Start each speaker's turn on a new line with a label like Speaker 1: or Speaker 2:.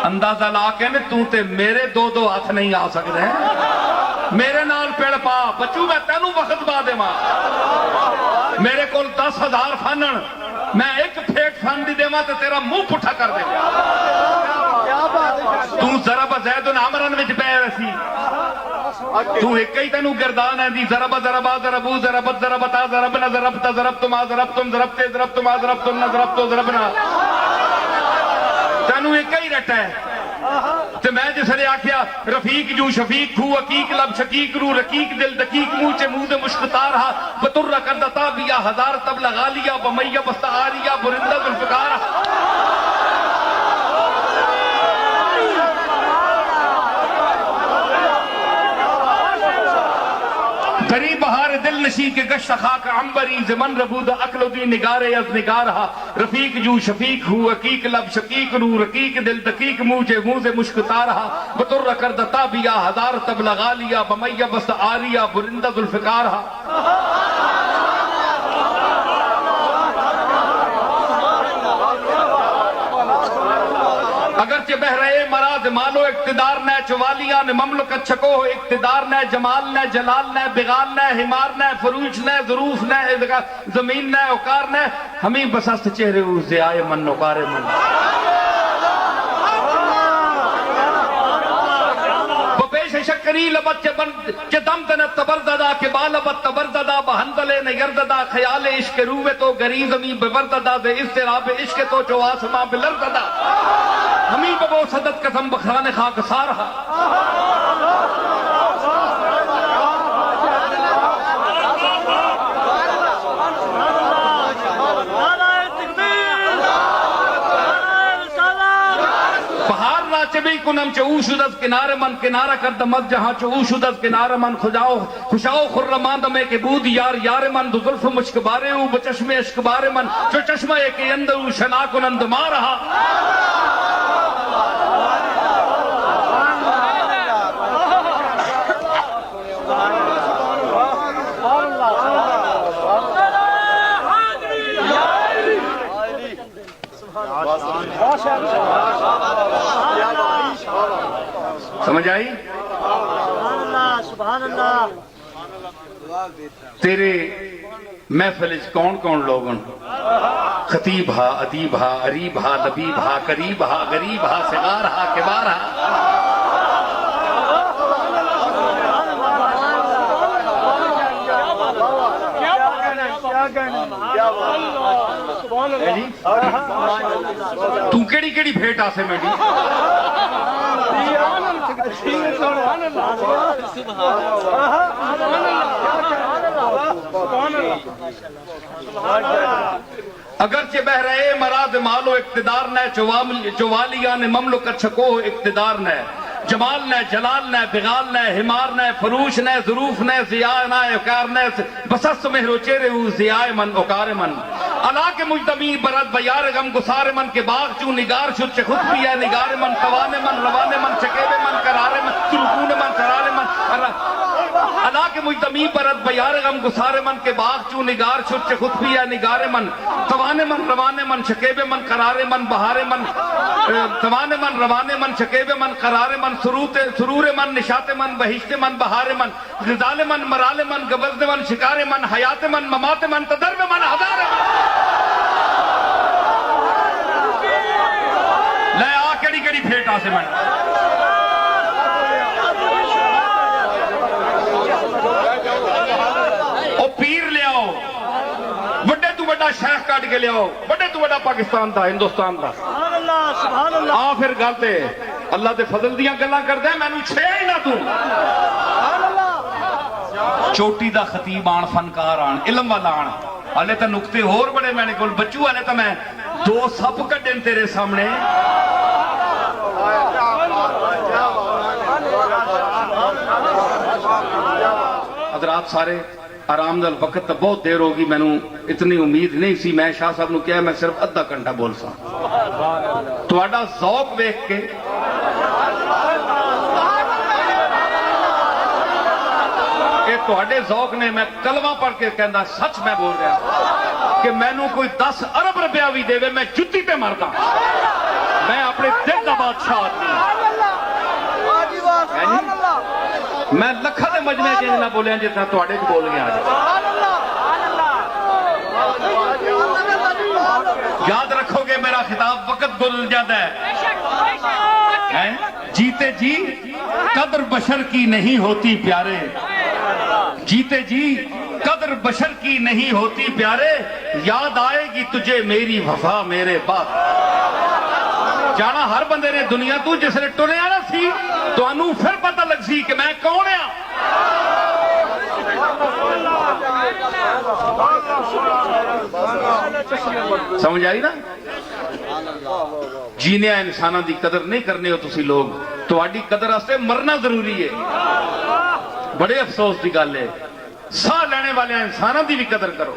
Speaker 1: اندازہ لا کے نے تو تے میرے دو دو ہاتھ نہیں آ سکتے ہیں میرے نال پیڑ پا بچو میں تینوں وقت با دے ماں میرے کول 10,000 فنن میں ایک پھیک فن دی دے ماں تے تیرا منہ پٹھا کر دے تو ضرب زید عمرن وچ پہ رسی تو ایک ہی تینوں گردان ہے دی ضرب ضربا ضربو ضربت ضربتا ضربنا ضربتا ضربتما ضربتم ضربتے ضربتما ضربتن ضربتو ضربنا تینوں ایک ہی رٹا ہے تو میں جس نے آکھیا رفیق جو شفیق کھو حقیق لب شکیق رو رقیق دل دقیق موچے مود مشکتار ہا بطر کردتا بیا ہزار تب لگا لیا بمیہ بستعاریا برندہ ذوالفقار غریب بہار دل نشی کے گشت خاک عنبری زمن ربود عقل دی نگارے از نگارہا رفیق جو شفیق ہو حقیق لب شقیق رو رقیق دل دقیق موجے موز مشکتارہا بطر کردتا بیا ہزار تب لگا لیا بمیہ بست آریا برندہ ذوالفقارہا اگرچہ بہرے مراد مالو اقتدار نہ چوالیاں نے مملکت چھکو اقتدار نہ جمال نہ جلال نہ بغال نہ حمار نہ فروج نہ ظروف نہ زمین نہ اوکار نہ ہمیں بسست چہرے او زیائے من اوکار من بپیش شکری لبت چه دم تنت تبرددا کے بالبت تبرددا بہندل نیرددا خیال عشق روے تو گریزمی ببرددا دے استراب عشق تو جو آسماں بلرددا ہمیں ببو صدت قسم بخران خاک سارہا بہار راچے بھی کنم چہو شدت کنار من کنارہ کردمت جہاں چہو شدت کنار من خوشاؤ خرمان دمے کے بود یار یار من دو ظلف مشک بارے ہوں بچشم عشق بارے من جو چشمہ ایک اندر شنا کنند مارہا سمجھ آئی
Speaker 2: سبحان اللہ
Speaker 1: تیرے محفل کون کون لوگن خطیب ہا ادیب ہا عریب ہا لبیب ہا قریب ہا غریب ہا صغار ہا کبار ہا تو کیڑی کیڑی بھیٹ آسے میں دی اگرچہ بہرے مراد مالو اقتدار نہ چوالیان مملکت چھکو اقتدار نہ جمال نہ جلال نہ بغال نہ حمار نہ فروش نہ ظروف نہ ضیاء نہ اوکار نہ بسست مہرو چہرے ہو ضیاء من اوکار من علا کے مجتمی برد بیار غم گسار من کے باغ چوں نگار شد چے خود پیا نگار من توانے من روانے من چکیبے من کرارے من سرکون من کرارے من علا کے مجتمی برد بیار غم گسار من کے باغ چوں نگار شد چے خود پیا نگارے من توانے من روانے من چکیبے من کرارے من بہارے من توانے من روانے من چکیبے من کرارے من سرور من نشات من بہشت من بہار من غزال من مرال من گبزد من شکار من حیات من ممات من تدرب من ہزار من لے آ کڑی کڑی پھیٹ آسے من او پیر لے آؤ بڑے تو بڑا شیخ کاٹ کے لے آؤ بڑے تو بڑا پاکستان دا ہندوستان دا
Speaker 2: سبحان اللہ
Speaker 1: آ پھر گلتے اللہ دے فضل دیاں گلاں کر دے میں نو چھے ہی نہ تو چوٹی دا خطیب آن فنکار آن علم والا آن آلے تا نکتے اور بڑے میں نے کول بچو آلے تا میں دو سب کڈن تیرے سامنے حضرات سارے آرام دل وقت تا بہت دیر ہوگی میں نو اتنی امید نہیں سی میں شاہ صاحب نو کیا میں صرف ادھا گھنٹہ بول سا تو آڈا ذوق بیک کے تواڈے ذوق نے میں کلمہ پڑھ کے کہندا سچ میں بول رہا کہ میں نو کوئی 10 ارب روپیہ بھی دے میں جتی تے مردا میں اپنے دل کا بادشاہ آدمی میں لکھاں دے مجمع چ نہ بولیا جتنا تواڈے چ بول گیا آج یاد رکھو گے میرا خطاب وقت گزر جاتا ہے جیتے جی قدر بشر کی نہیں ہوتی پیارے جیتے جی قدر بشر کی نہیں ہوتی پیارے یاد آئے گی تجھے میری وفا میرے بعد جانا ہر بندے نے دنیا تو جس نے ٹریا نا سی تو انو پھر پتہ لگ سی کہ میں کون ہاں سمجھ آئی نا جینے انسانوں دی قدر نہیں کرنے ہو تسی لوگ تواڈی قدر واسطے مرنا ضروری ہے بڑے افسوس دی گل ہے ساہ لینے والے انسانوں دی بھی قدر کرو